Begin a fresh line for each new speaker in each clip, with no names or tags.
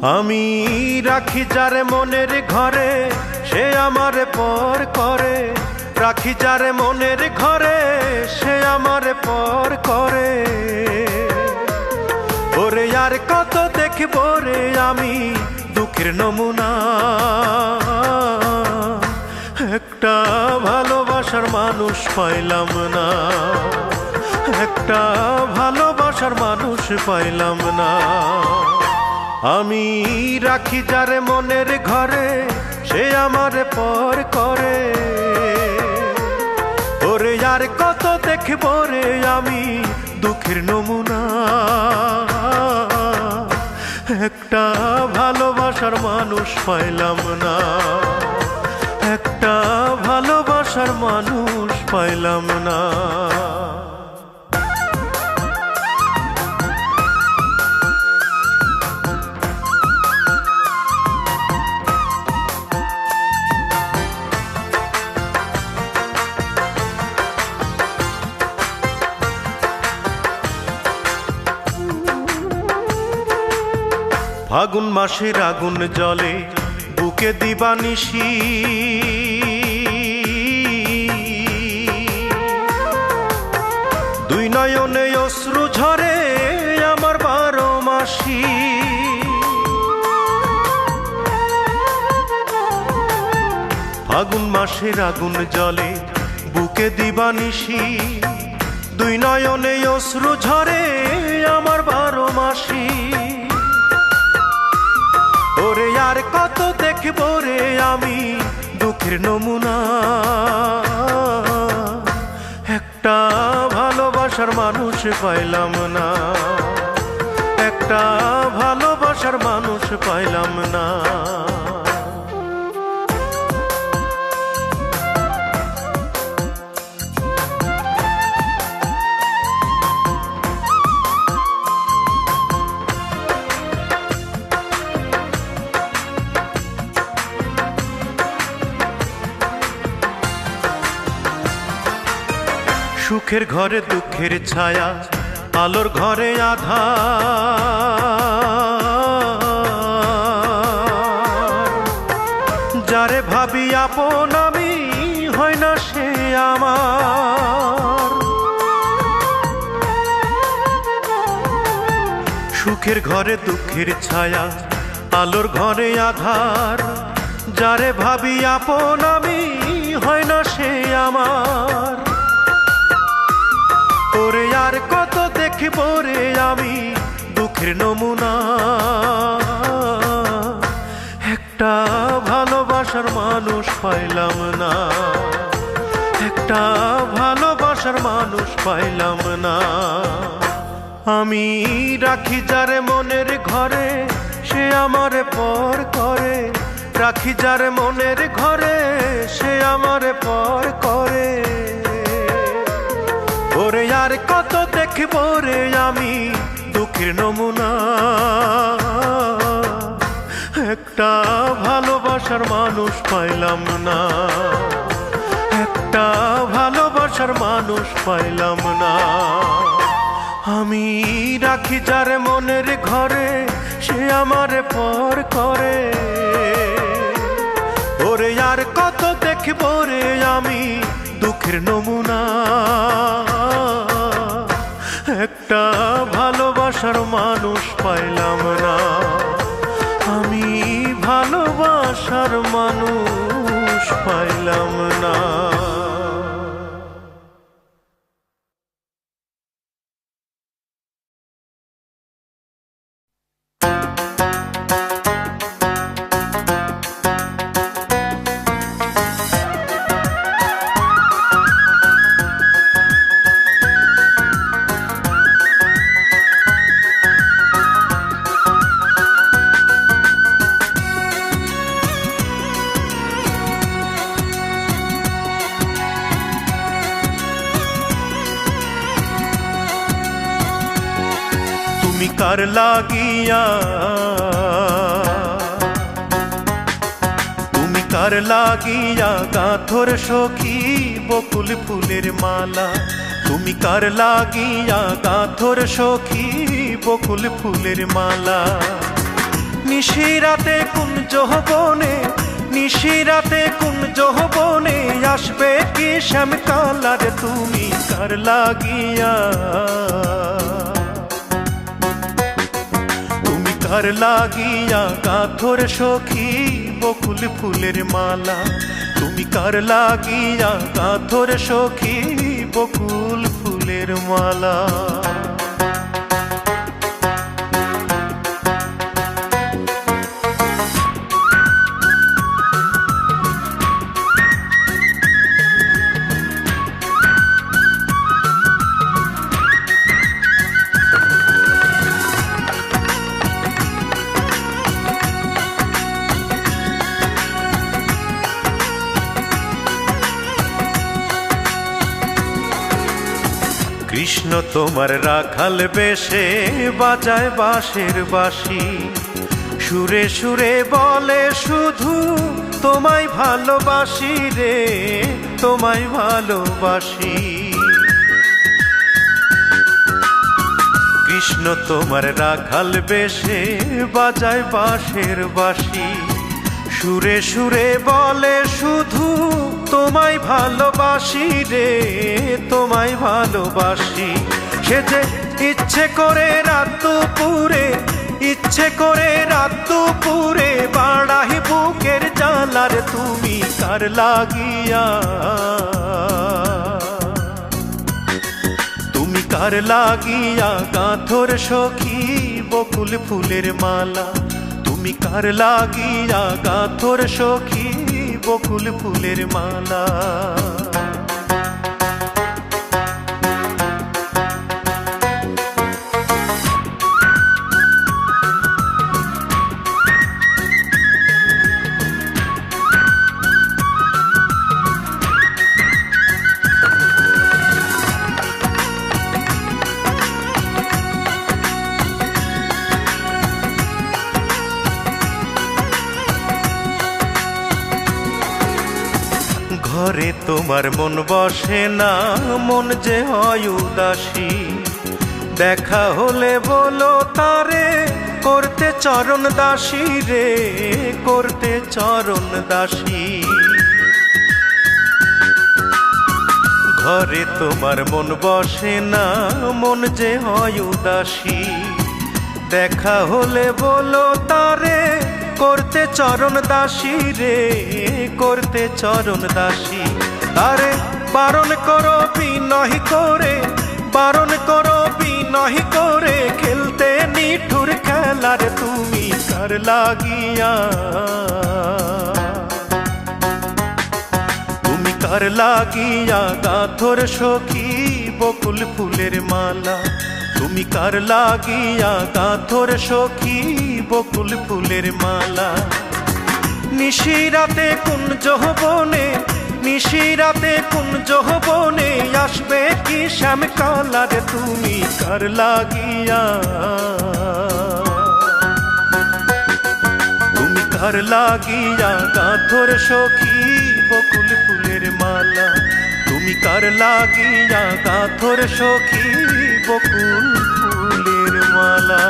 আমি রাখি যারে মনের ঘরে সে আমারে পর করে, রাখি যারে মনের ঘরে সে আমারে পর করে। ওরে আর কত দেখব রে আমি দুঃখের নমুনা, একটা ভালোবাসার মানুষ পাইলাম না, একটা ভালোবাসার মানুষ পাইলাম না। আমি রাখি যারে মনের ঘরে সে আমারে পর করে, ওরে আর কত দেখব রে আমি দুঃখের নমুনা, একটা ভালোবাসার মানুষ পাইলাম না, একটা ভালোবাসার মানুষ পাইলাম না। ফাগুন মাসের আগুন জলে বুকে দিবানিশি, দুই নয়নে অশ্রু ঝরে আমার 12 মাসি। ফাগুন মাসের আগুন জলে বুকে দিবানিশি, দুই নয়নে অশ্রু ঝরে আমার 12 মাসি। ওরে আর কত দেখব রে আমি দুঃখের নমুনা, একটা ভালোবাসার মানুষ পাইলাম না, একটা ভালোবাসার মানুষ পাইলাম না। সুখের ঘরে দুঃখের ছায়া, আলোর ঘরে আধার, যারে ভাবি আপন আমি হয় না সে আমার। সুখের ঘরে দুঃখের ছায়া, আলোর ঘরে আধার, যারে ভাবি আপন আমি হয় না সে আমার। ওরে আর কত দেখব রে আমি দুঃখের নমুনা, একটা ভালোবাসার মানুষ পাইলাম না, একটা ভালোবাসার মানুষ পাইলাম না। আমি রাখি যারে মনের ঘরে সে আমারে পর করে, রাখি যারে মনের ঘরে সে আমারে পর করে। ওরে আর কত দেখব রে আমি দুঃখের নমুনা, একটা ভালোবাসার মানুষ পাইলাম না, একটা ভালোবাসার মানুষ পাইলাম না। আমি রাখি যারে মনের ঘরে সে আমারে পর করে, ওরে আর কত দেখব রে আমি দুঃখের নমুনা, একটা ভালোবাসার মানুষ পাইলাম না, আমি ভালোবাসার মানুষ পাইলাম না। তুমি কার লাগিয়া, তুমি কার লাগিয়া গাথর সখী বকুল ফুলের মালা, তুমি কার লাগিয়া গাথর সখী বকুল ফুলের মালা। নিশিরাতে কুঞ্জ বনে, নিশিরাতে কুঞ্জ বনে আসবে কি শ্যামকালার তুমি কার লাগিয়া, তুমি কার লাগিয়া গাথর সখী বকুল ফুলের মালা, তুমি কার লাগিয়া গাথর সখী বকুল ফুলের মালা। কৃষ্ণ তোমার রাখাল বেশে বাজায় বাঁশের বাঁশি, সুরে সুরে বলে শুধু তোমায় ভালোবাসি রে, তোমায় ভালোবাসি। কৃষ্ণ তোমার রাখাল বেশে বাজায় বাঁশের বাঁশি, সুরে সুরে বলে শুধু তোমায় ভালোবাসি রে, তোমায় ভালোবাসি। সে যে ইচ্ছে করে রাত দুপুরে, ইচ্ছে করে রাত দুপুরে বাড়াই বুকের জ্বালার তুমি কার লাগিয়া, তুমি কার লাগিয়া গাথর সখী বকুল ফুলের মালা, তুমি কার লাগিয়া গাথর সখী বকুল ফুলের মালা। ঘরে তোমার মন বসে না, মন যে হয় উদাসী, দেখা হলে বলো তারে করতে চরণ দাসী রে, করতে চরণ দাসী। ঘরে তোমার মন বসে না, মন যে হয় উদাসী, দেখা হলে বলো তারে করতে চরণ দাসী রে, করতে চরণ দাসী। তারে বারণ করো বিনয় করে, বারণ করো বিনয় করে খেলতে নিঠুর খেলার তুমি কার লাগিয়া, তুমি কার লাগিয়া গাথর সখী বকুল ফুলের মালা, তুমি কার লাগিয়া গাথর সখী বকুল ফুলের মালা। নিশিরাতে কুঞ্জ বনে, নিশিরাতে কুঞ্জ বনে আসবে কি শ্যামকালার তুমি কার লাগিয়া, তুমি কার লাগিয়া গাথর সখী বকুল ফুলের মালা, তুমি কার লাগিয়া গাথর সখী বকুল ফুলের মালা।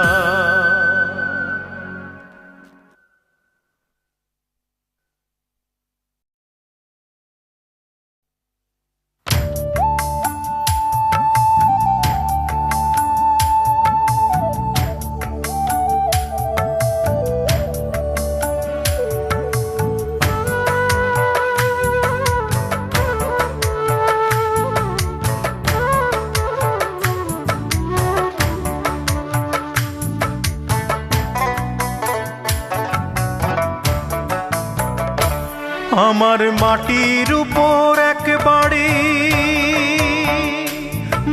আমার মাটির উপর এক বাড়ি,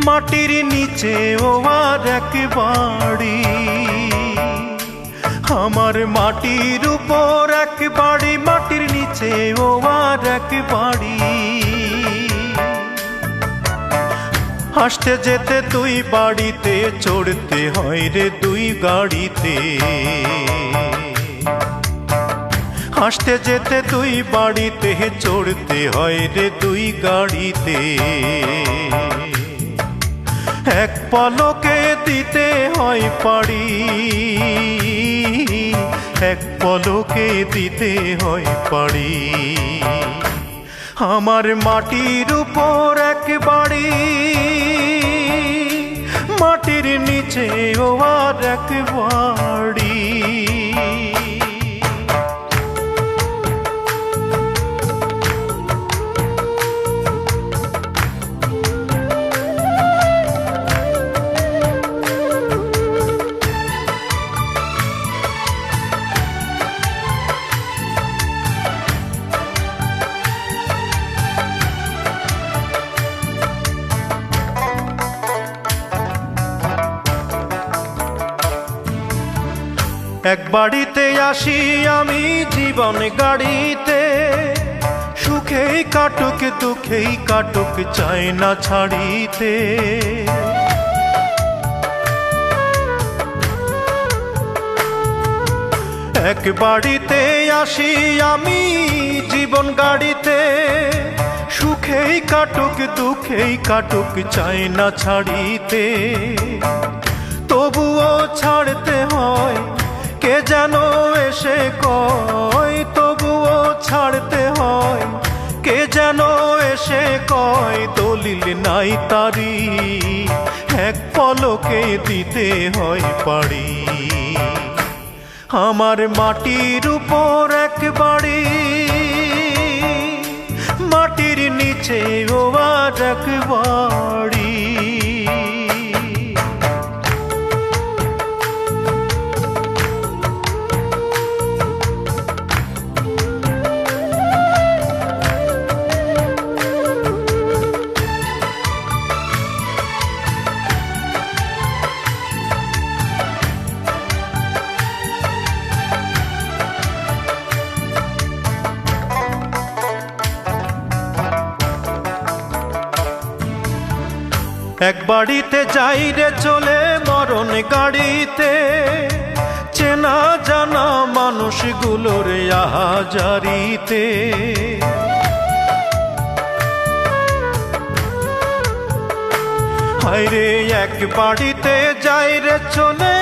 মাটির নিচে ও আর এক বাড়ি। আমার মাটির উপর এক বাড়ি, মাটির নিচে ও আর এক বাড়ি। আসতে যেতে দুই বাড়িতে চড়তে হয় রে দুই গাড়িতে, আসতে যেতে দুই বাড়িতে চড়তে হয় রে দুই গাড়িতে। এক পলকে দিতে হয় পাড়ি, এক পলকে দিতে হয় পাড়ি। আমার মাটির উপর এক বাড়ি, মাটির নিচে ও আর এক বাড়ি। এক বাড়িতে আসি আমি জীবন গাড়িতে, সুখেই কাটুক দুঃখেই কাটুক চাই না ছাড়িতে। এক বাড়িতে আসি আমি জীবন গাড়িতে, সুখেই কাটুক দুঃখেই কাটুক চাই না ছাড়িতে। তবুও ছাড়তে হয় কে যেন এসে কয়, তবুও ছাড়তে হয় কে যেন এসে কয়, দলিল নাই তারি এক পলকে দিতে হয় পাড়ি। আমার মাটির উপর এক বাড়ি, মাটির নিচে ও আর এক বাড়ি। এক বাড়িতে যাই রে চলে মরণ গাড়িতে, চেনা জানা মানুষগুলোর আহাজারিতে। হায়রে এক বাড়িতে যাই রে চলে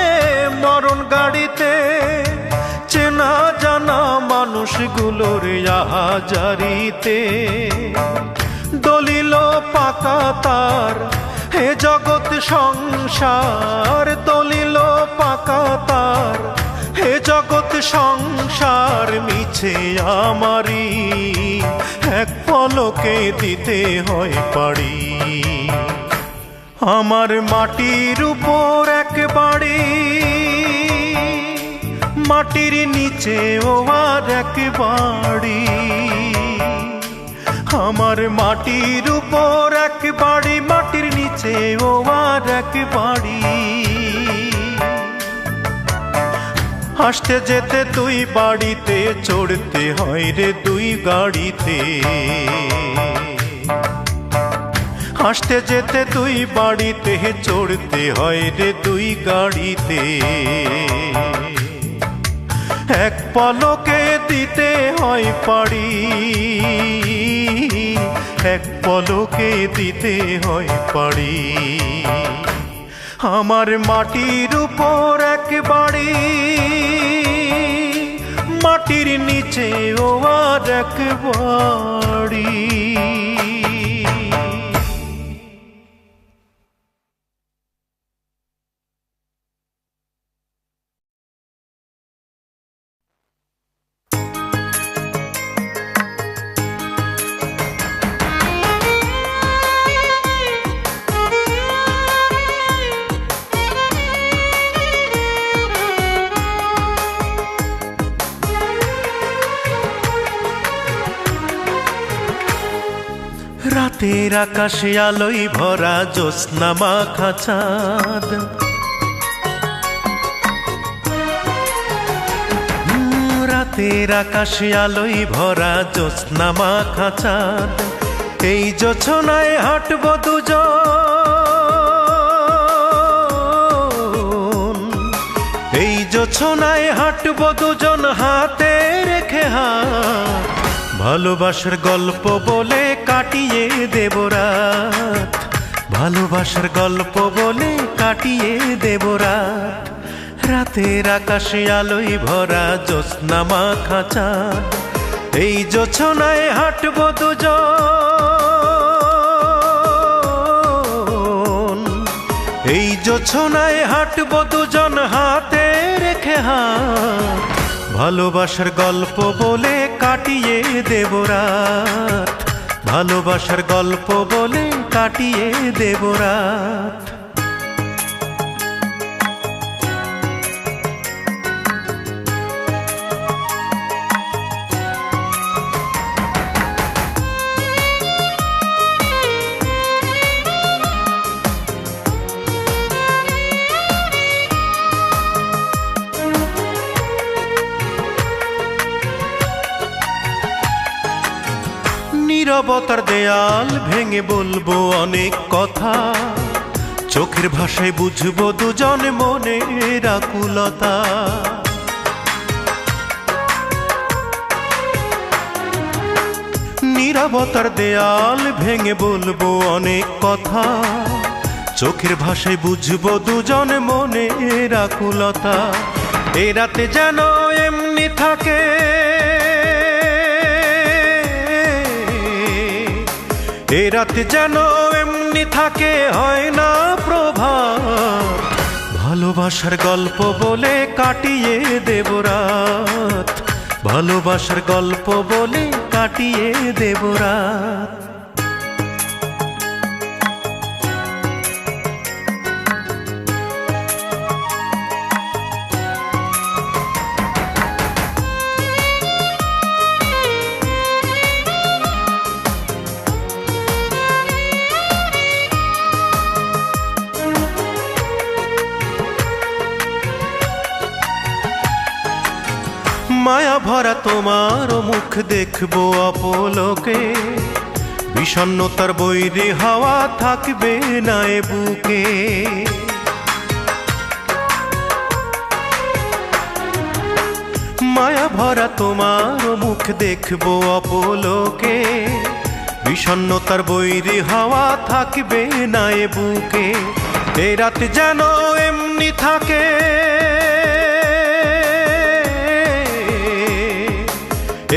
মরণ গাড়িতে, চেনা জানা মানুষগুলোর আহাজারিতে। দলিল পাকা তার হে জগৎ সংসার, দলিল পাকা তার হে জগৎ সংসার। মিছে আমারি এক পলকে দিতে হয় পাড়ি। আমার মাটির উপর এক বাড়ি, মাটির নিচে ও আর এক বাড়ি। আমার মাটির উপর এক বাড়ি, মাটির নিচে ও আর এক বাড়ি। আসতে যেতে দুই বাড়িতে, চড়তে হয় রে দুই গাড়িতে। আসতে যেতে দুই বাড়িতে, চড়তে হয় রে দুই গাড়িতে। এক পলকে দিতে হয় পাড়ি, এক পলকে দিতে হয় পাড়ি। আমার মাটির উপর এক বাড়ি, মাটির নিচে ও আর এক বাড়ি। রাতের আকাশে আলোয় ভরা জ্যোৎস্না মাখা চাঁদ, রাতের আকাশে আলোয় ভরা জ্যোৎস্না মাখা চাঁদ। এই জোছনায় হাঁটব দুজন, এই জোছনায় হাঁটব দুজন হাতে রেখে হাত। ভালোবাসার গল্প বলে কাটিয়ে দেব রাত, ভালোবাসার গল্প বলে কাটিয়ে দেব রাত। রাতের আকাশে আলোয় ভরা জ্যোৎস্না মাখা চাঁদ, এই জোছনায় হাঁটবো দুজন, এই জোছনায় হাঁটবো দুজন হাতে রেখে হাত। ভালোবাসার গল্প বলে কাটিয়ে দেব রাত, ভালোবাসার গল্প বলে কাটিয়ে দেব রাত। নীরবতার দেয়াল ভেঙে বলবো অনেক কথা, চোখের ভাষায় বুঝবো দুজন মনের আকুলতা। নীরবতার দেয়াল ভেঙে বলবো অনেক কথা, চোখের ভাষায় বুঝবো দুজন মনের আকুলতা। এ রাতে যেন এমনি থাকে, এ রাতে যেন এমনি থাকে, হয় না প্রভাত। ভালোবাসার গল্প বলে কাটিয়ে দেব রাত, ভালোবাসার গল্প বলে কাটিয়ে দেব রাত। মায়া ভরা তোমার মুখ দেখবো অপলোকে, বিষণ্ণতার বৈরী হাওয়া থাকবে না এ বুকে। মায়া ভরা তোমার মুখ দেখবো অপলোকে, বিষণ্ণতার বৈরী হাওয়া থাকবে না এ বুকে। এ রাত যেন এমনি থাকে,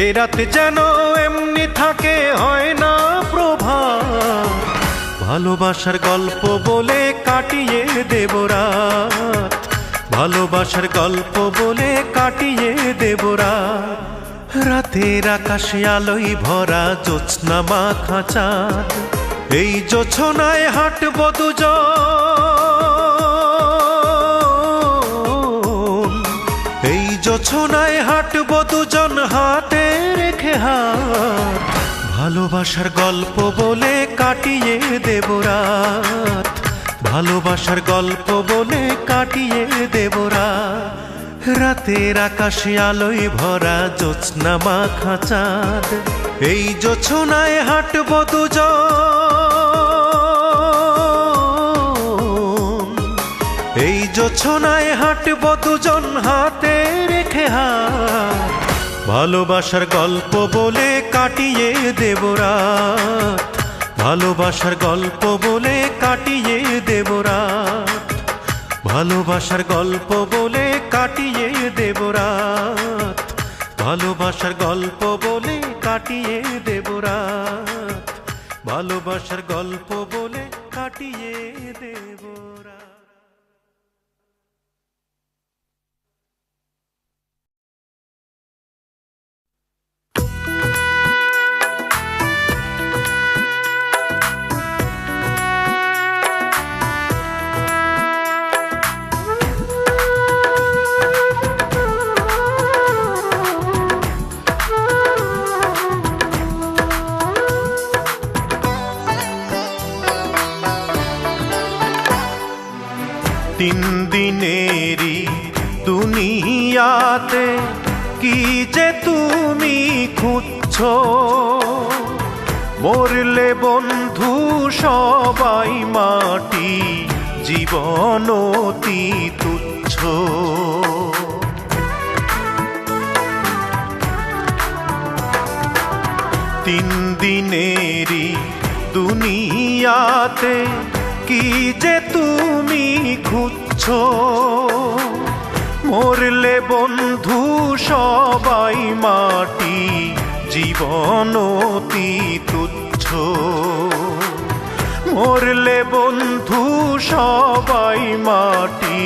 এ রাতে যেন এমনি থাকে, হয় না প্রভাত। ভালোবাসার গল্প বলে কাটিয়ে দেব রাত, ভালোবাসার গল্প বলে কাটিয়ে দেব রাত। রাতের আকাশে আলোয় ভরা জ্যোৎস্না মাখা চাঁদ, এই জোছনায় হাঁটবো দুজন, এই জোছনায় হাঁটবো দুজন হাতে রেখে হাত। ভালোবাসার গল্প বলে কাটিয়ে দেব রাত, ভালোবাসার গল্প বলে কাটিয়ে দেব রাত। রাতের আকাশে আলোয় ভরা জ্যোৎস্না মাখা চাঁদ, এই জোছনায় হাঁটবো দুজন, এই জোছনায় হাঁটবো দুজন হাতে রেখে হাত। ভালোবাসার গল্প বলে কাটিয়ে দেব রাত, ভালোবাসার গল্প বলে কাটিয়ে দেব রাত, ভালোবাসার গল্প বলে কাটিয়ে দেব রাত, ভালোবাসার গল্প বলে কাটিয়ে দেব রাত, ভালোবাসার গল্প বলে কাটিয়ে দেব রাত। তিন দিনেরই দুনিয়াতে কি যে তুমি খুঁজছো, মরলে বন্ধু সবাই মাটি, জীবন অতি তুচ্ছ। তিন দিনেরই দুনিয়াতে কি যে তুমি খুঁজছো, মরলে বন্ধু সবাই মাটি, জীবন অতি তুচ্ছ। মরলে বন্ধু সবাই মাটি,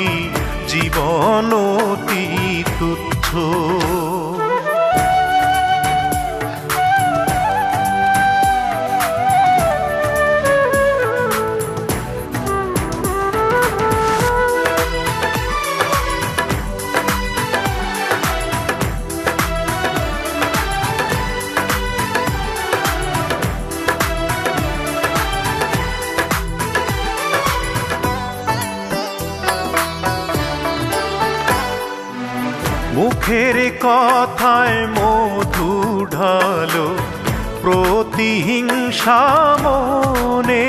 জীবন অতি তুচ্ছ। মুখের কথায় মধু ঢালো প্রতিহিংসা মনে,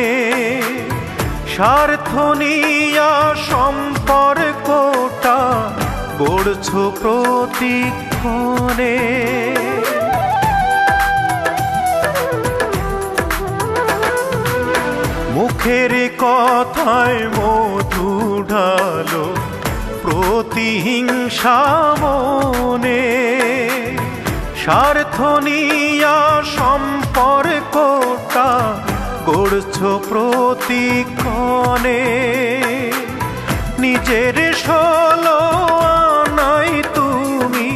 স্বার্থ নিয়া সম্পর্কটা গড়ছ প্রতিক্ষণে। মুখের কথায় মধু ঢালো প্রতিহিংসা মনে, স্বার্থ নিয়া সম্পর্কটা গড়ছ প্রতিক্ষণে। নিজের ষোলো আনাই তুমি,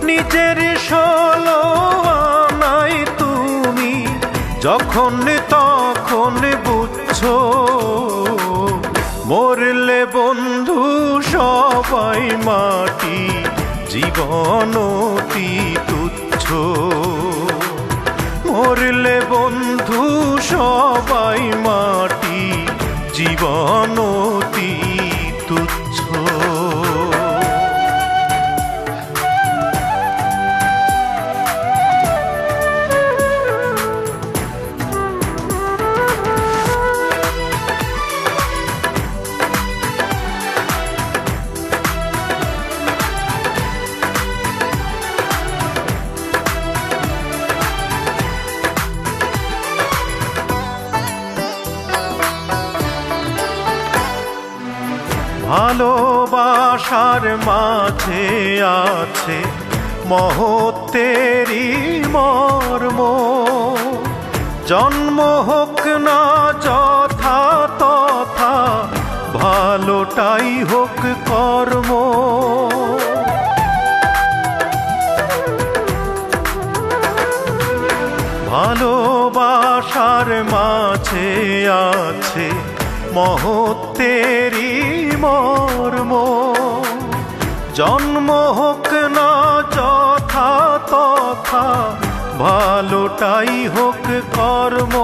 নিজের ষোলো আনাই তুমি, যখন তখন বুঝছো মরলে বন্ধু সবাই মাটি, জীবন অতি তুচ্ছ। মরলে বন্ধু সবাই মাটি, জীবন অতি তুচ্ছ। ভালোবাসার মাঝে আছে মহত্বেরই মর্ম, জন্ম হোক না যথা তথা, ভালোটাই হোক কর্ম। ভালোবাসার মাঝে আছে মহত্বেরই মর্ম, জন্ম হোক না যথা তথা, ভালোটাই হোক কর্ম।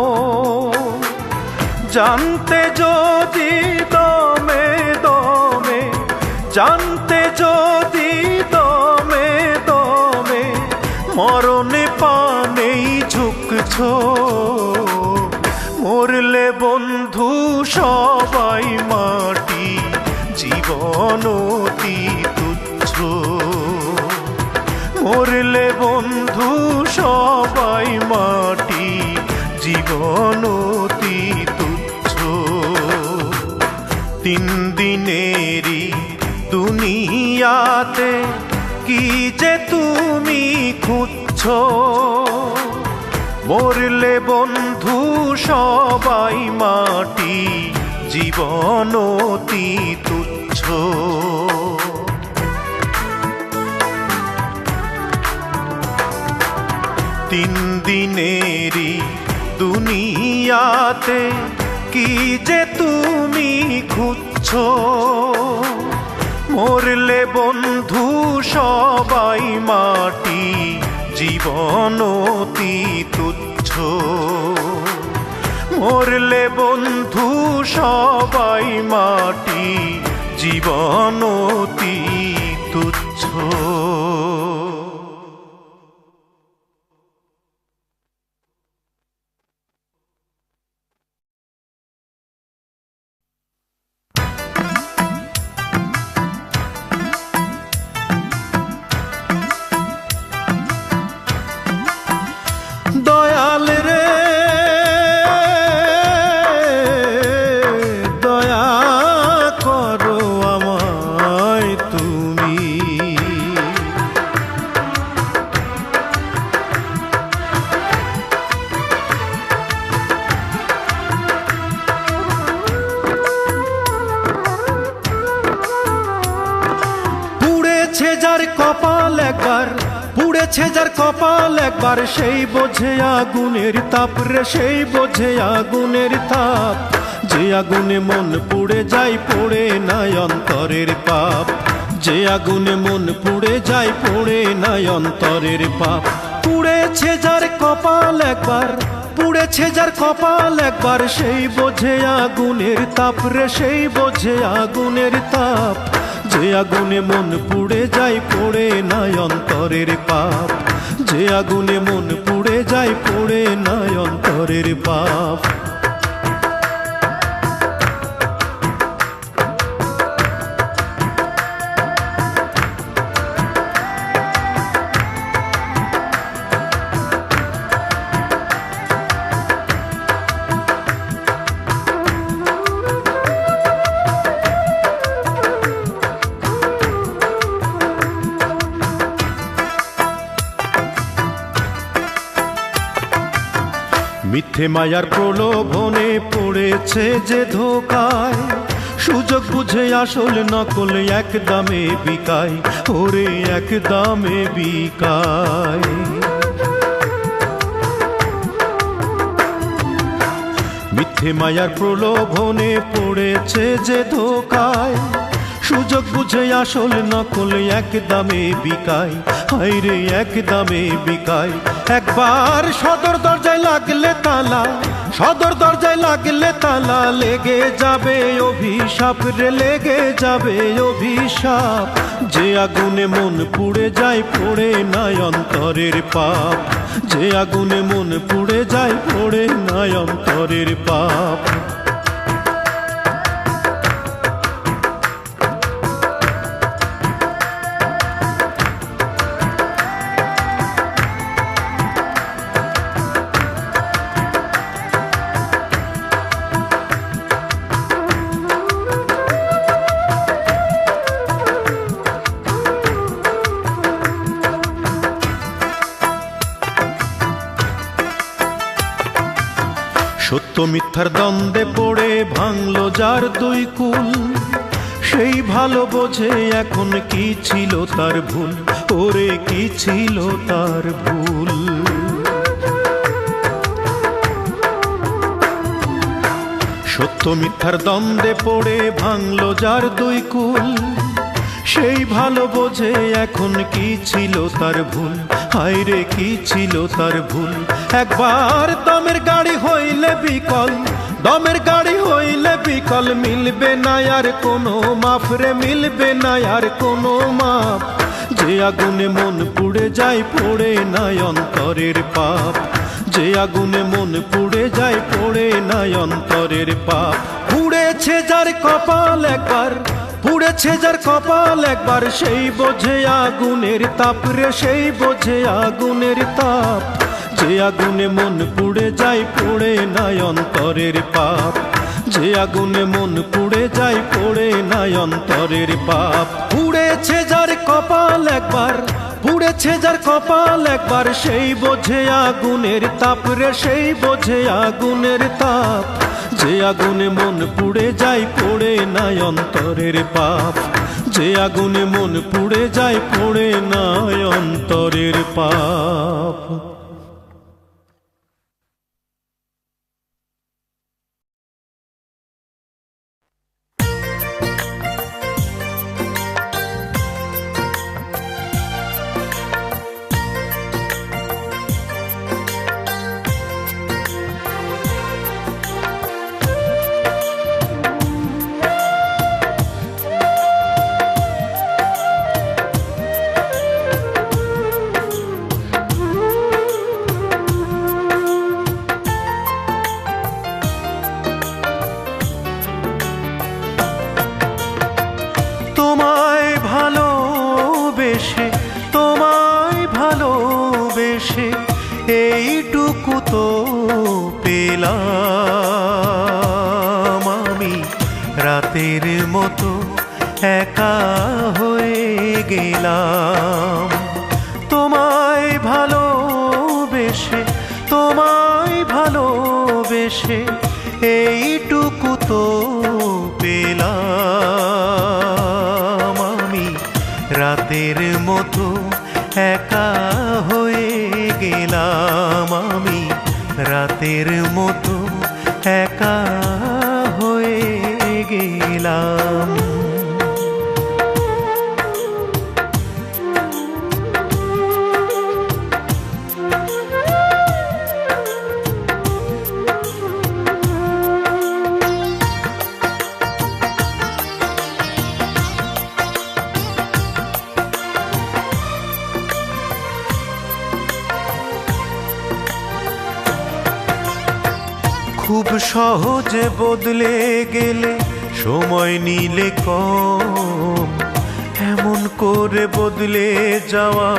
জানতে যদি দমে দমে, জানতে যদি দমে দমে, মরণে পানেই ঝুঁকছো। মরলে বন্ধু সবাই মাটি, জীবন অতি তুচ্ছ। মরলে বন্ধু সবাই মাটি, জীবন অতি তুচ্ছ। তিন দিনেরই দুনিয়াতে কি যে তুমি খুঁজছো, মরলে বন্ধু সবাই মাটি, জীবন অতি তুচ্ছ। তিন দিনেরই দুনিয়াতে কি যে তুমি খুঁজছো, মরলে বন্ধু সবাই মাটি, জীবন অতি তুচ্ছ। মরলে বন্ধু সবাই মাটি, জীবন অতি তুচ্ছ। দয়াল রে দয়া করো আমায় তুমি, পুড়েছে যার কপাল একবার, পুড়েছে যার কপাল একবার, সেই বোঝে আগুনের তাপ রে, সেই বোঝে আগুনের তাপ। যে আগুনে মন পুড়ে যায়, পড়ে নাই অন্তরের পাপ। যে আগুনে মন পুড়ে যায়, পড়ে নাই অন্তরের পাপ। পুড়েছে যার কপাল একবার, পুড়েছে যার কপাল একবার, সেই বোঝে আগুনের তাপ রে, সেই বোঝে আগুনের তাপ। যে আগুনে মন পুড়ে যায়, পড়ে নাই অন্তরের পাপ। যে আগুনে মন পুড়ে যায়, পড়ে নাই অন্তরের পাপ। মিথ্যে মায়ার প্রলোভনে পড়েছে যে ধোকায়, সুযোগ বুঝে আসল নকল এক দামে বিকায়, ওরে এক দামে বিকায়। মিথ্যে মায়ার প্রলোভনে পড়েছে যে ধোকায়, সুযোগ বুঝে আসল নকল এক দামে বিকায়, হায়রে এক দামে বিকায়। একবার সদর দরজায় লাগলে তালা, সদর দরজায় লাগলে তালা, লেগে যাবে অভিশাপ রে, লেগে যাবে অভিশাপ। যে আগুনে মন পুড়ে যায়, পড়ে নাই অন্তরের পাপ। যে আগুনে মন পুড়ে যায়, পড়ে নাই অন্তরের পাপ। সত্য মিথ্যার দ্বন্দ্বে পড়ে ভাঙলো যার দুই কুল, সেই ভালো বোঝে এখন কি ছিল তার ভুল, ওরে কি ছিল তার ভুল। সত্য মিথ্যার দ্বন্দ্বে পড়ে ভাঙলো যার দুই কুল, সেই ভালো বোঝে এখন কি ছিল তার ভুল, হায়রে কি ছিল তার ভুল। একবার দমের গাড়ি হইলে বিকল, দমের গাড়ি হইলে বিকল, মিলবে না আর কোনো মাফ রে, মিলবে না আর কোনো মাপ। যে আগুনে মন পুড়ে যায়, পড়ে নাই অন্তরের পাপ। যে আগুনে মন পুড়ে যায়, পড়ে নাই অন্তরের পাপ। পুড়েছে যার কপাল একবার, পুড়েছে যার কপাল একবার, সেই বোঝে আগুনের তাপ রে, সেই বোঝে আগুনের তাপ। যে আগুনে মন পুড়ে যায়, পড়ে নাই অন্তরের পাপ। যে আগুনে মন পুড়ে যায়, পড়ে নাই অন্তরের পাপ। পুড়েছে যার কপাল একবার, পুড়েছে যার কপাল একবার, সেই বোঝে আগুনের তাপ রে, সেই বোঝে আগুনের তাপ। যে আগুনে মন পুড়ে যায়, পড়ে নাই অন্তরের পাপ। যে আগুনে মন পুড়ে যায়, পড়ে নাই অন্তরের পাপ। এইটুকু তো পেলাম আমি, রাতের মতো একা হয়ে গেলাম। তোমায় ভালোবেসে, তোমায় ভালোবেসে এইটুকু তো পেলাম আমি, রাতের মতো একা হয়ে গেলাম আমি, রাতের মতো একা হয়ে গেলাম। খুব সহজে বদলে গেলে সময় নিলে কম, এমন করে বদলে যাওয়া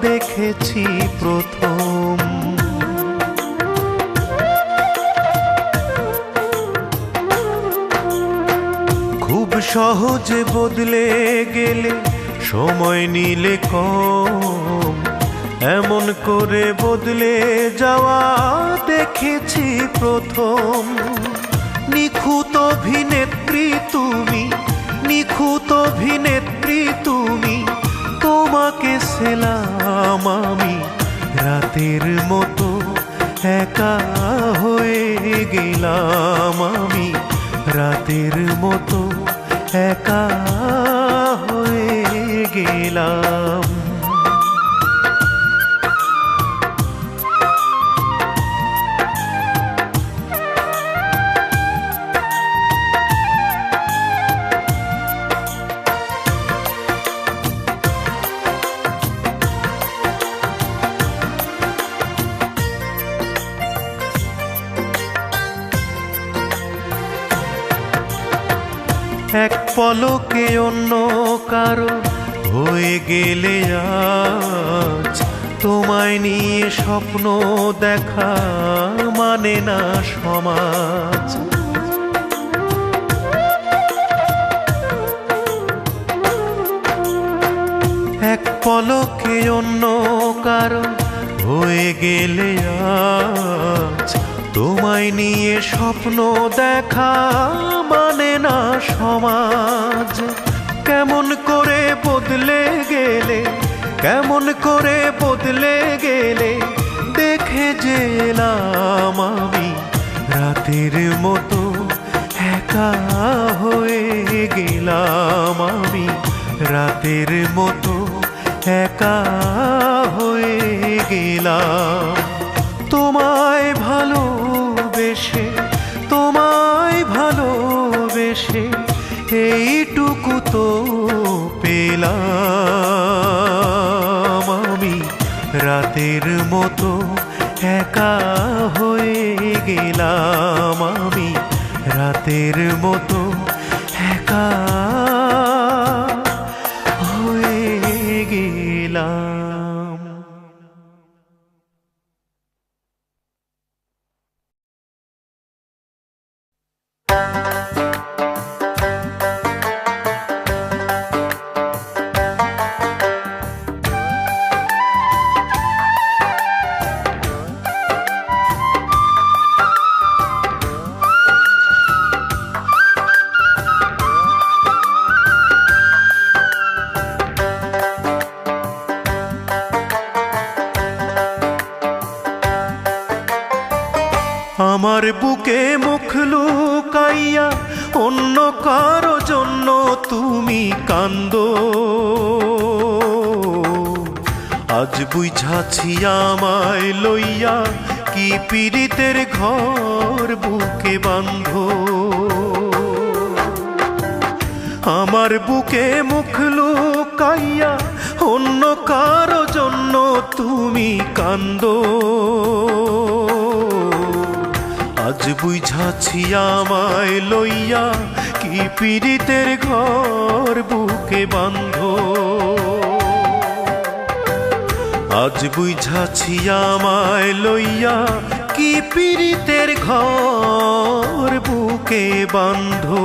দেখেছি প্রথম। খুব সহজে বদলে গেলে সময় নিলে কম, এমন করে বদলে যাওয়া দেখেছি প্রথম। নিখুঁত অভিনেত্রী তুমি, নিখুঁত অভিনেত্রী তুমি, তোমাকে সেলাম আমি, রাতের মতো একা হয়ে গেলাম আমি, রাতের মতো একা হয়ে গেলাম। এক পলকে অন্য কারো হয়ে গেলে আজ, তোমায় নিয়ে স্বপ্ন দেখা মানে না সমাজ। এক পলকে অন্য কারো হয়ে গেলে আজ, তোমায় নিয়ে স্বপ্ন দেখা মানে না সমাজ। কেমন করে বদলে গেলে, কেমন করে বদলে গেলে, দেখে যে এলাম আমি, রাতের মতো একা হয়ে গেলাম আমি, রাতের মতো একা হয়ে গেলাম। তোমায় ভালোবেসে, তোমায় ভালোবেসে এইটুকু তো পেলাম আমি, রাতের মতো একা হয়ে গেলাম আমি, রাতের মতো একা হয়ে গেলাম। আমার বুকে মুখ লুকাইয়া অন্য কারো জন্য তুমি কান্দো, আজ বুঝাছি আমায় লইয়া কি পীড়িতের ঘর বুকে বাঁধো। আমার বুকে মুখ লুকাইয়া অন্য কারো জন্য তুমি কান্দো, আজ বুঝাছি আমায় লইয়া কি পীড়িতের ঘর বুকে বাঁধো। আজ বুঝাছি আমায় লইয়া কি পীড়িতের ঘর বুকে বাঁধো।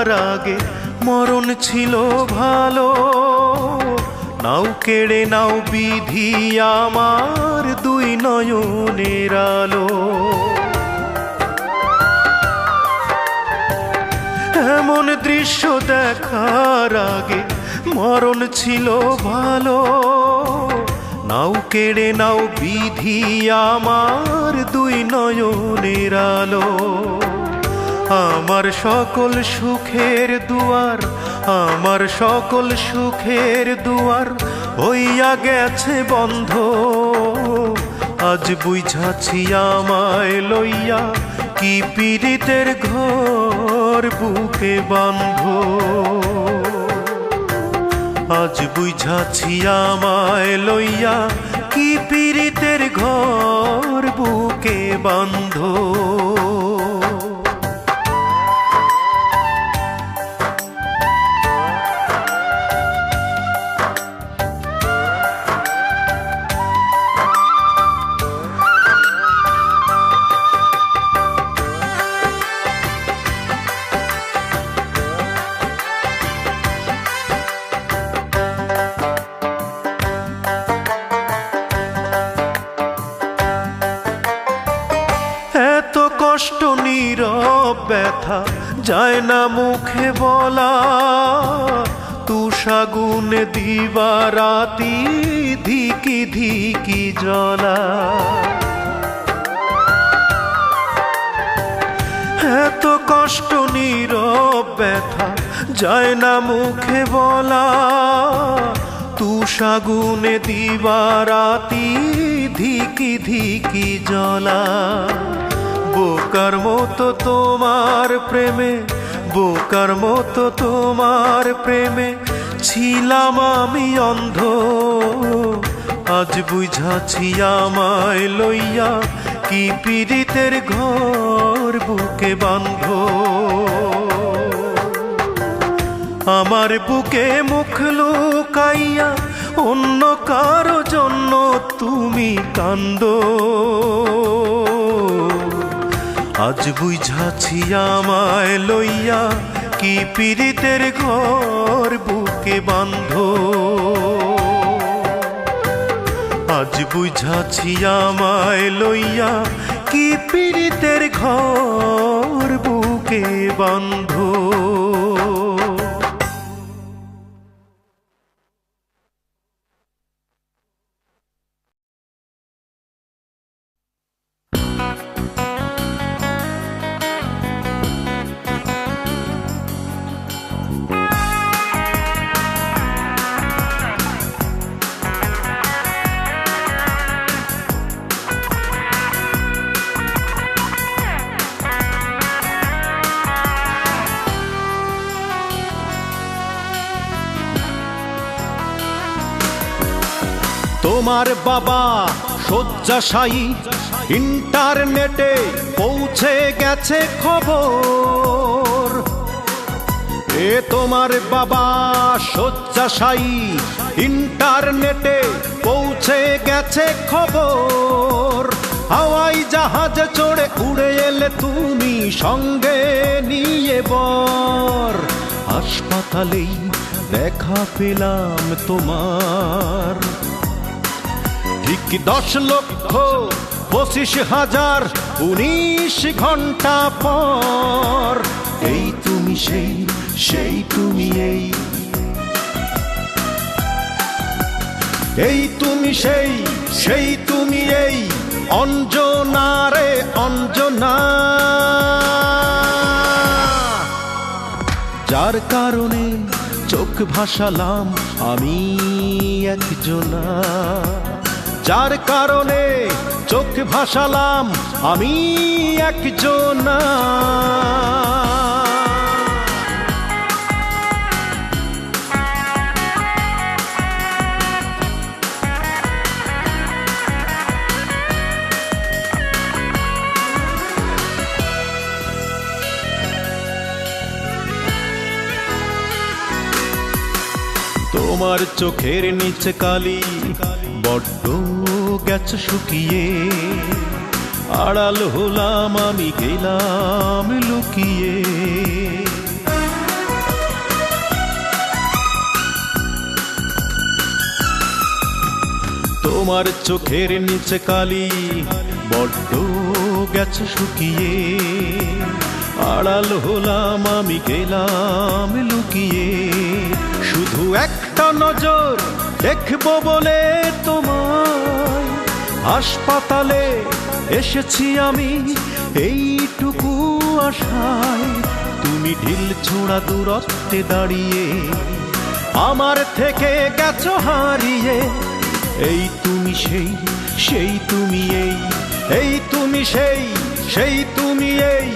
দেখার আগে মরণ ছিল ভালো, নাও কেড়ে নাও বিধি আমার দুই নয়নের আলো। এমন দৃশ্য দেখার আগে মরণ ছিল ভালো, নাও কেড়ে নাও বিধি আমার দুই নয়নের আলো। আমার সকল সুখের দুয়ার, আমার সকল সুখের দুয়ার হইয়া গেছে বন্ধ, আজ বুঝাছি আমায় লইয়া কি পীড়িতের ঘর বুকে বান্ধ। আজ বুঝাছি আমায় লইয়া কি পীড়িতের ঘর বুকে বান্ধ। কষ্ট নীরব ব্যথা যায় না মুখে বলা, তুষাগুনে দিবারাতি ধিকি ধিকি জ্বলা। এত কষ্ট নীরব ব্যথা যায় না মুখে বলা, তুষাগুনে দিবারাতি ধিকি ধিকি জ্বলা। বোকার মতো তোমার প্রেমে, বোকার মতো তোমার প্রেমে ছিলাম আমি অন্ধ, আজ বুঝাছি আমায় লইয়া কি পীড়িতের ঘর বুকে বান্ধ। আমার বুকে মুখ লুকাইয়া অন্য কারো জন্য তুমি কান্দো, আজ বুঝাছি আমায় লইয়া কি পীড়িতের ঘর বুকে বান্ধ। আজ বুঝাছি আমায় লইয়া কি পীড়িতের ঘর বুকে বান্ধ। তোমার বাবা শয্যাশায়ী, ইন্টারনেটে পৌঁছে গেছে খবর। এ তোমার বাবা শয্যাশায়ী, ইন্টারনেটে পৌঁছে গেছে খবর। হাওয়াই জাহাজে চড়ে উড়ে এলে তুমি সঙ্গে নিয়ে বর। হাসপাতালেই দেখা পেলাম তোমার, ঠিক 10,25,019 ঘন্টা পর। এই তুমি সেই, সেই তুমি এই, এই তুমি সেই, সেই তুমি এই অঞ্জনা রে অঞ্জনা, যার কারণে চোখ ভাসালাম আমি একজনা, যার কারণে চোখ ভাসালাম আমি একজনা। তোমার চোখের নিচে কালি বড্ড গেছে শুকিয়ে, আড়াল হলাম আমি গেলাম লুকিয়ে। তোমার চোখের নিচে কালি বড্ড গেছে শুকিয়ে, আড়াল হলাম আমি গেলাম লুকিয়ে। শুধু একটা নজর দেখবো বলে তোমায় হাসপাতালে এসেছি আমি এইটুকু আশায়। তুমি ঢিল ছোঁড়া দূরত্বে দাঁড়িয়ে আমার থেকে গেছো হারিয়ে। এই তুমি সেই তুমি এই তুমি সেই তুমি এই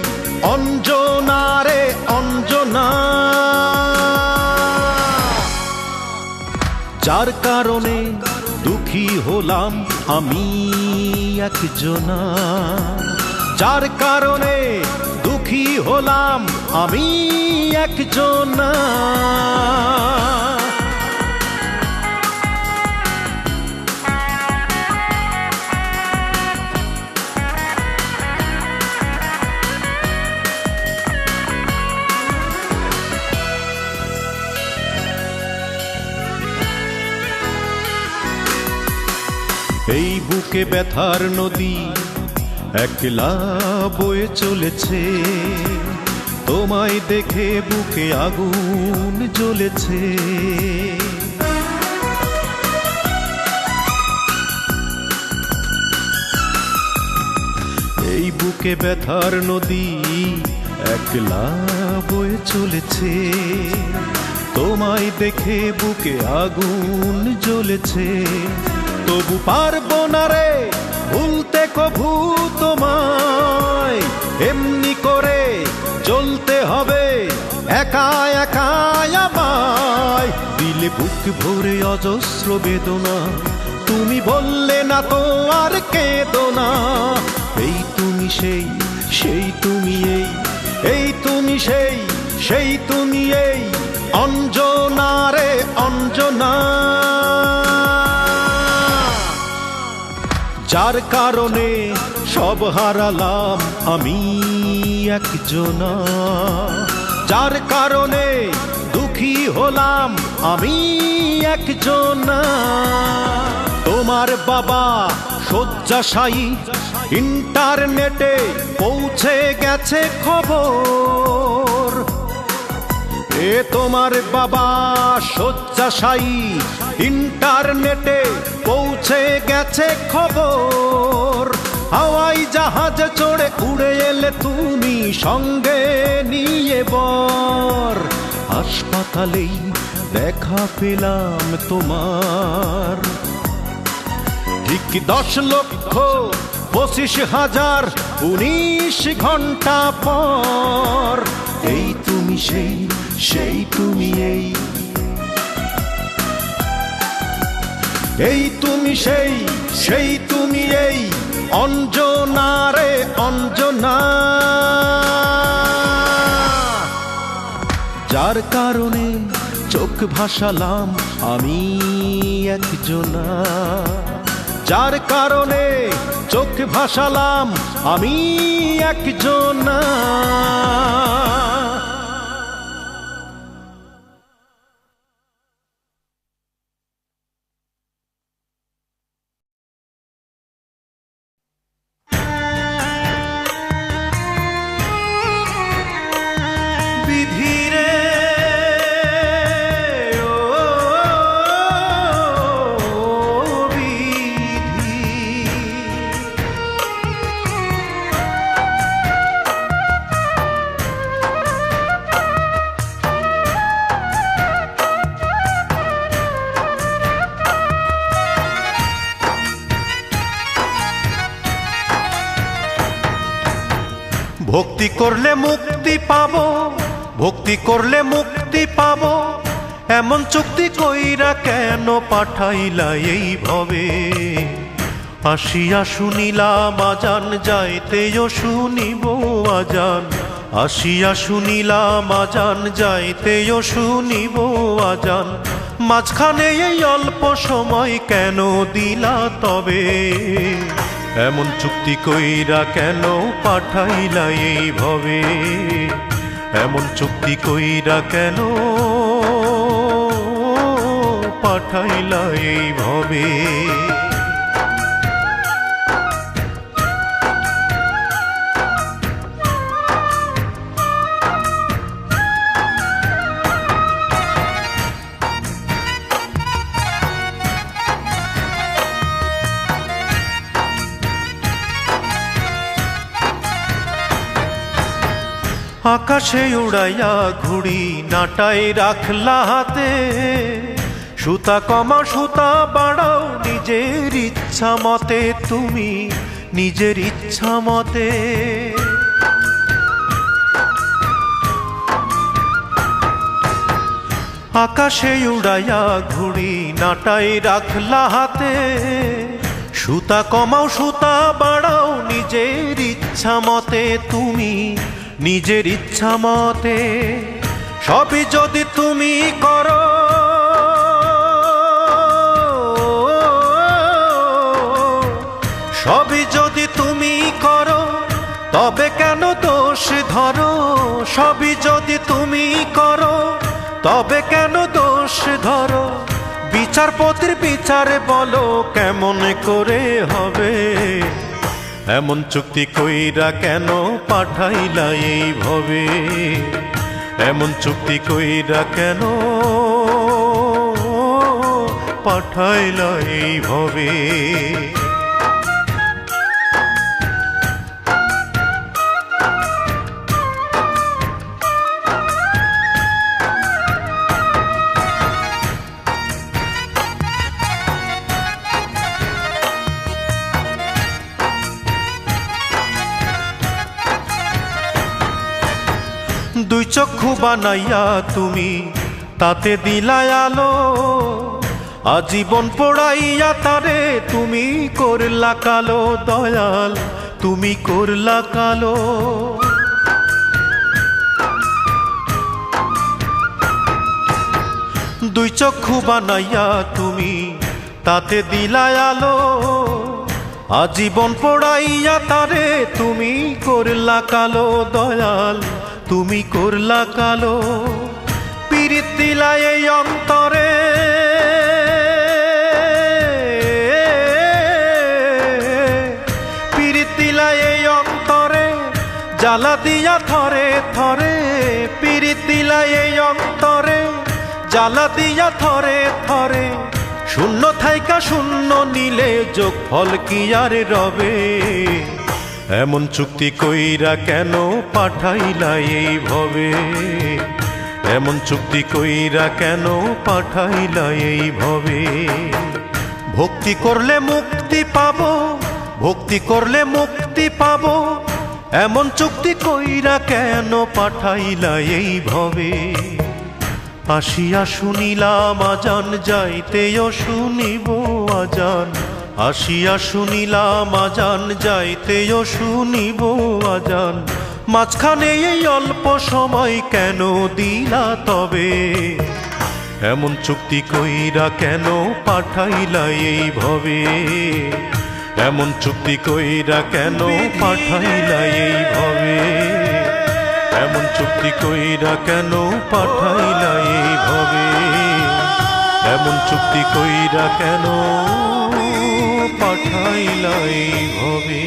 অঞ্জনা রে অঞ্জনা। যার কারণে দুঃখী হলাম আমি একজনা, যার কারণে দুঃখী হলাম আমি একজনা। এই বুকে ব্যথার নদী একলা বয়ে চলেছে, তোমায় দেখে বুকে আগুন জ্বলেছে। এই বুকে ব্যথার নদী একলা বয়ে চলেছে, তোমায় দেখে বুকে আগুন জ্বলেছে। তবু পারবো না রে ভুলতে কভু তোমায়, এমনি করে চলতে হবে একা একা আমায়। দিলে বুক ভরে অজস্র বেদনা, তুমি বললে না তো আর কেঁদো না। এই তুমি সেই তুমি এই তুমি সেই তুমি এই অঞ্জনা রে অঞ্জনা। যার কারণে সব হারালাম আমি একজনা, যার কারণে দুঃখী হলাম আমি একজনা। তোমার বাবা শয্যাশায়ী, ইন্টারনেটে পৌঁছে গেছে খবর। এ তোমার বাবা শয্যাশায়ী, ইন্টারনেটে পৌঁছে গেছে খবর। হাওয়াই জাহাজে চড়ে উড়ে এলে তুমি সঙ্গে নিয়ে বর। হাসপাতালেই দেখা পেলাম তোমার, ঠিক 10,25,019 ঘন্টা পর। এই তুমি সেই তুমি এই তুমি সেই তুমি এই অঞ্জনা রে অঞ্জনা। যার কারণে চোখ ভাসালাম আমি একজনা, যার কারণে চোখ ভাসালাম আমি একজনা। ভক্তি করলে মুক্তি পাবো, ভক্তি করলে মুক্তি পাবো, এমন চুক্তি কইরা কেন পাঠাইলা এই ভবে। আসিয়া শুনিলাম আজান, যাইতেও শুনিব আজান। আসিয়া শুনিলাম আজান, যাইতেও শুনিব আজান। মাঝখানে এই অল্প সময় কেন দিলা তবে, এমন চুক্তি কইরা কেন পাঠাইলা এই ভবে। এমন চুক্তি কইরা কেন পাঠাইলা এই ভবে। আকাশে উড়াইয়া ঘুড়ি নাটাই রাখলা হাতে, সুতা কমা সুতা বাড়াও নিজের ইচ্ছা মতে, তুমি নিজের ইচ্ছা মতে। আকাশে উড়াইয়া ঘুড়ি নাটাই রাখলা হাতে, সুতা কমাও সুতা বাড়াও নিজের ইচ্ছা মতে, তুমি নিজের ইচ্ছা মতে। সবই যদি তুমি করো, সবই যদি তুমি করো তবে কেন দোষ ধরো, সবই যদি তুমি করো তবে কেন দোষ ধরো। বিচারপতির বিচারে বলো কেমন করে হবে, এমন চুক্তি কইরা কেন পাঠাইলা এই ভবে, এমন চুক্তি কইরা কেন পাঠাইলা এই ভবে। দুই চক্ষু বানাইয়া তুমি তাতে দিলাই আলো, আজীবন পোড়াইয়া তারে তুমি করলা কালো, দয়াল তুমি করলা কালো। দুই চক্ষু বানাইয়া তুমি তাতে দিলাই আলো, আজীবন পোড়াইয়া তারে তুমি করলা কালো, দয়াল তুমি করলা কালো। পীড়িত দিলা এই অন্তরে, পীড়িত দিলা এই অন্তরে, জ্বালা দিয়া থরে থরে, পীড়িত দিলা এই অন্তরে, জ্বালা দিয়া থরে থরে। শূন্য থাইকা শূন্য নিলে যোগফল কি আর রবে, এমন চুক্তি কইরা কেন পাঠাইলা এই ভবে, এমন চুক্তি কইরা কেন পাঠাইলা এই ভবে। ভক্তি করলে মুক্তি পাবো, ভক্তি করলে মুক্তি পাবো, এমন চুক্তি কইরা কেন পাঠাইলা এই ভবে। আসিয়া শুনিলাম আজান, যাইতেও শুনিব আজান, আসিয়া শুনিলাম আজান, যাইতেও শুনিব আজান। মাঝখানে এই অল্প সময় কেন দিলা তবে, এমন চুক্তি কইরা কেন পাঠাইলা এই ভবে, এমন চুক্তি কইরা কেন পাঠাইলা এই ভবে, এমন চুক্তি কইরা কেন পাঠাইলা এই ভবে, এমন চুক্তি কইরা কেন পাঠাইলা এই ভবে।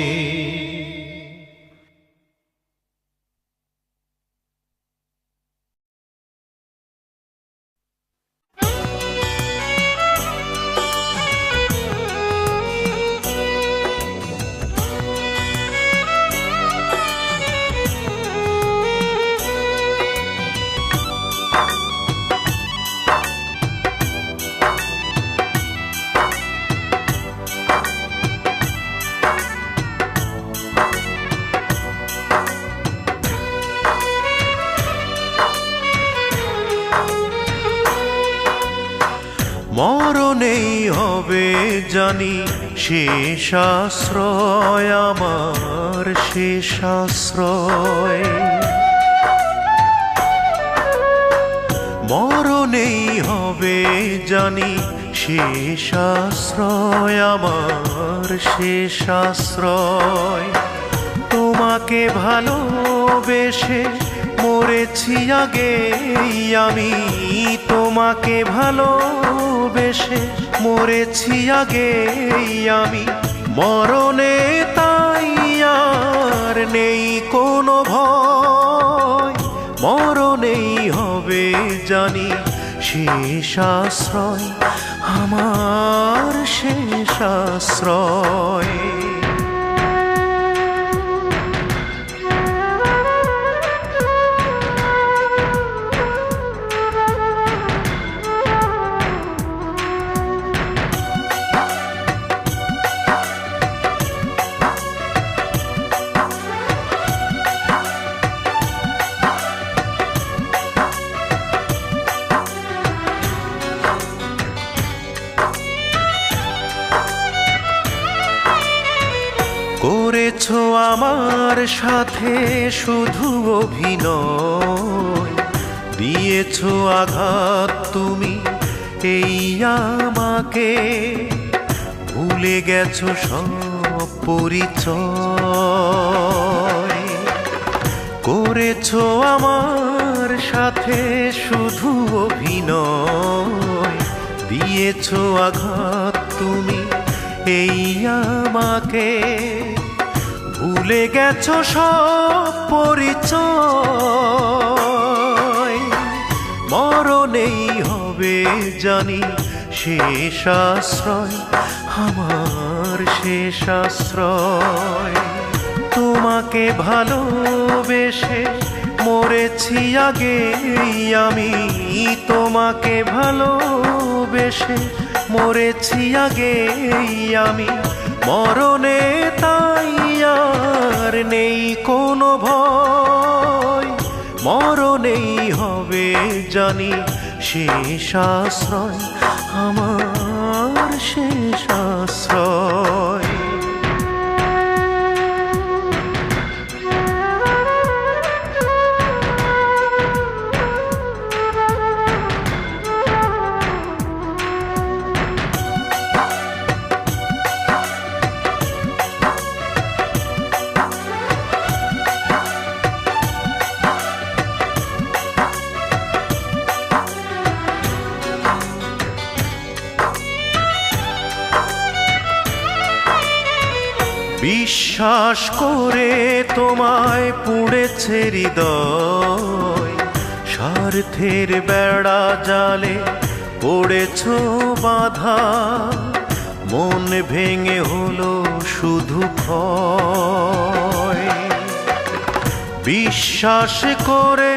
মরণেই হবে জানি শেষ আশ্রয়, আমার শেষ আশ্রয়। মরণেই হবে জানি শেষ আশ্রয়, আমার শেষ আশ্রয়। তোমাকে ভালোবেসে মরেছি আগেই আমি, তোমাকে ভালোবেসে মরেছি আগেই আমি। মরণে তাই আর নেই কোনো ভয়, মরণেই হবে জানি শেষ আশ্রয়, আমার শেষ আশ্রয়। করেছো আমার সাথে শুধু অভিনয়, দিয়েছো আঘাত তুমি এই আমাকে, ভুলে গেছো সব পরিচয়। করেছো আমার সাথে শুধু অভিনয়, দিয়েছো আঘাত তুমি এই আমাকে, ভুলে গেছো সব পরিচয়। মরণেই হবে জানি শেষ আশ্রয়, আমার শেষ আশ্রয়। তোমাকে ভালোবেসে মরেছি আগেই আমি, তোমাকে ভালোবেসে মরেছি আগেই আমি, মরণে তাই আর নেই কোনো ভয়। মরণেই হবে জানি শেষ আশ্রয়, আমার শেষ আশ্রয়। বিশ্বাস করে তোমায় পুড়েছে হৃদয়, স্বার্থের বেড়া জালে পড়েছ বাধা, মন ভেঙে হলো শুধু ক্ষয়। বিশ্বাস করে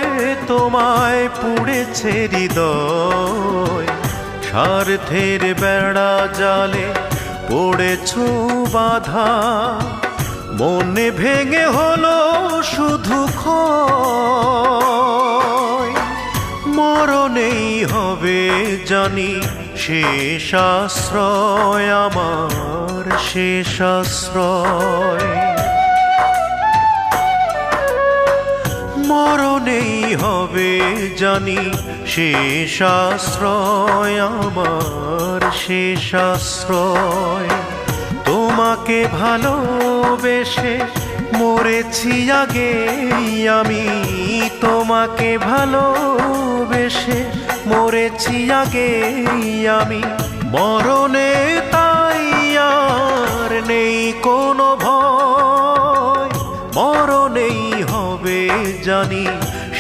তোমায় পুড়েছে হৃদয়, স্বার্থের বেড়া জালে পড়েছ বাধা, মনে ভেঙে হলো শুধু ক্ষয়। মরণেই হবে জানি শেষ আশ্রয়, আমার শেষ আশ্রয়। মরণেই হবে জানি শেষ আশ্রয়, আমার শেষ আশ্রয়। তোমাকে ভালোবেসে মরেছি আগেই আমি, তোমাকে ভালোবেসে মরেছি আগেই আমি, মরণে তাই আর নেই কোনো ভয়। মরণেই হবে জানি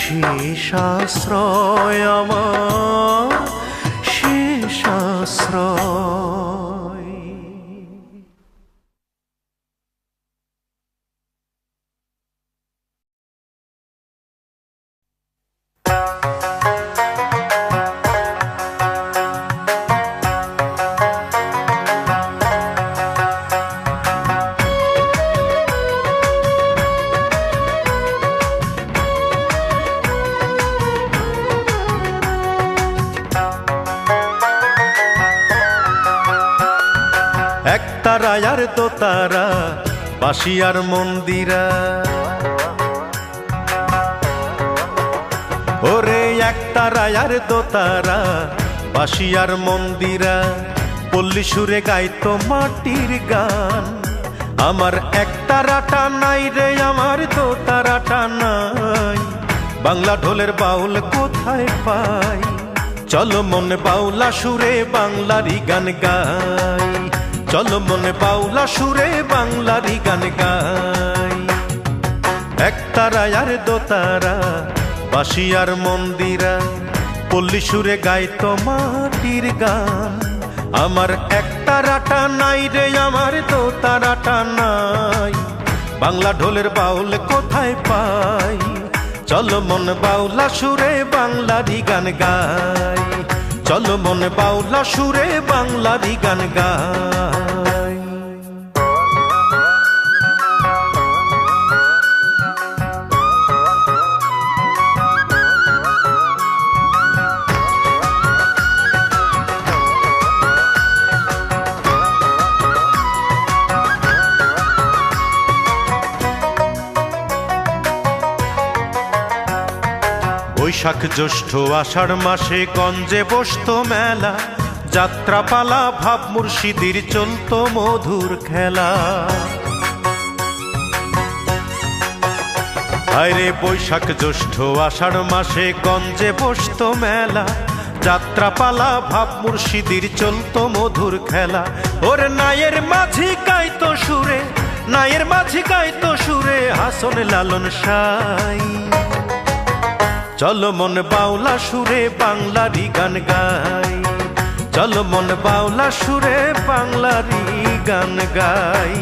শেষ আশ্রয়, আমার শেষ আশ্রয়। একতারা আর দোতারা, বাঁশি আর মন্দিরা, ওরে একতারা আর দোতারা, বাঁশি আর মন্দিরা, পল্লী সুরে গাইতো মাটির গান। আমার একতারাটা নাই রে, আমার দোতারাটা নাই, বাংলা ঢোলের বাউল কোথায় পাই? চলো মনে বাউলা সুরে বাংলারই গান গাই, চলো মনে বাউলা সুরে বাংলারই গান গাই। একতারা আর দোতারা, বাঁশি আর মন্দিরা, পল্লী সুরে গাইতো মাটির গান। আমার একতারাটা নাই রে, আমার দোতারাটা নাই, বাংলা ঢোলের বাউল কোথায় পাই? চলো মন বাউলা সুরে বাংলারই গান গাই, চলো মন বাউলা সুরে বাংলারই গান গাই। বৈশাখ জ্যৈষ্ঠ আষাঢ় মাসে গঞ্জে বসতো মেলা, যাত্রাপালা ভাব মুর্শিদির চলতো মধুর খেলা। আরে বৈশাখ জ্যৈষ্ঠ আষাঢ় মাসে গঞ্জে বসতো মেলা, যাত্রাপালা ভাব মুর্শিদির চলতো মধুর খেলা। ওর নায়ের মাঝি গাইতো সুরে, নায়ের মাঝি গাইতো সুরে হাসন লালন সাই। চলো মন বাউলা সুরে বাংলারি গান গাই, চলো মন বাউলা সুরে বাংলারি গান গাই।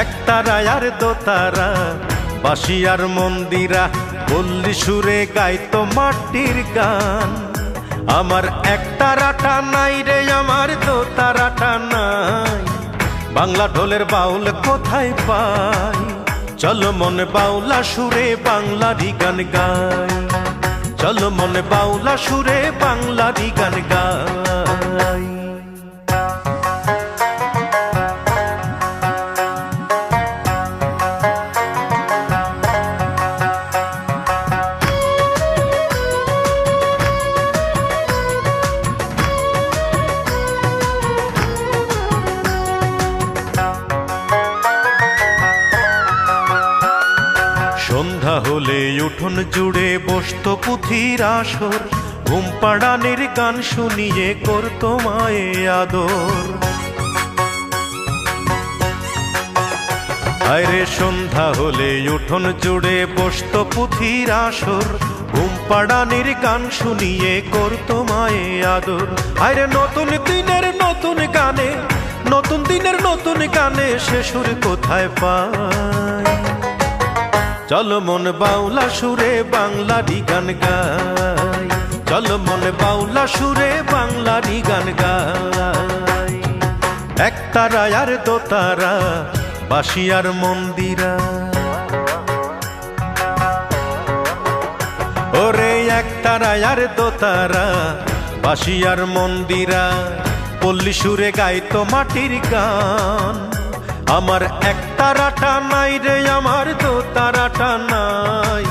একতারা আর দোতারা বাঁশি আর মন্দিরা পল্লী সুরে গাইতো মাটির গান। আমার একতারাটা নাই রে, আমার দোতারাটা নাই, বাংলা ঢোলের বাউল কোথায় পাই। চলো মন বাউলা সুরে বাংলারি গান গাই, চলো মন বাউলা সুরে বাংলারি গান গাই। সন্ধ্যা হলে উঠোন জুড়ে বসতো পুঁথির আসর, ঘুম পাড়ানির গান শুনিয়ে করতো মায়ে আদর। আরে সন্ধ্যা হলে উঠোন জুড়ে বসতো পুঁথির আসর, ঘুম পাড়ানির গান শুনিয়ে করতো মায়ে আদর। আরে নতুন দিনের নতুন গানে, নতুন দিনের নতুন গানে সে সুর কোথায় পাই। চলো মন বাউলা সুরে বাংলারি গান গাই, চলো মন বাউলা সুরে বাংলারি গান গাই। একতারা আর দোতারা বাঁশি আর মন্দিরা, ওরে একতারা আর দোতারা বাঁশি আর মন্দিরা পল্লী সুরে গাইতো মাটির গান। আমার একতারাটা নাই রে, আমার দোতারাটা নাই,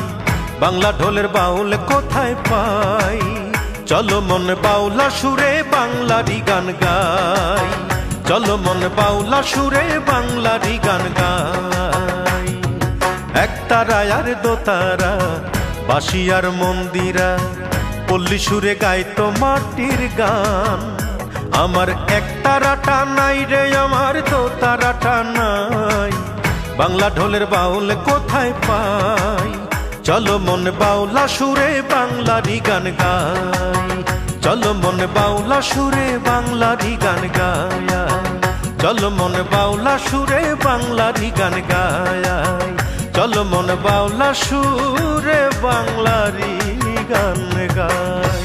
বাংলা ঢোলের বাউল কোথায় পাই। চলো মন বাউলা সুরে বাংলারি গান গাই, চলো মন বাউলা সুরে বাংলারি গান গাই। একতারা আর দোতারা বাঁশি আর মন্দিরা পল্লী সুরে গাইতো মাটির গান। আমার একতারাটা নাই রে, আমার দোতারাটা নাই, বাংলা ঢোলের বাউল কোথায় পাই। চলো মন বাউলা সুরে বাংলারি গান গাই, চলো মন বাউলা সুরে বাংলারি গান গায়, চলো মন বাউলা সুরে বাংলারি গান গায়, চলো মন বাউলা সুরে বাংলারি গান গায়।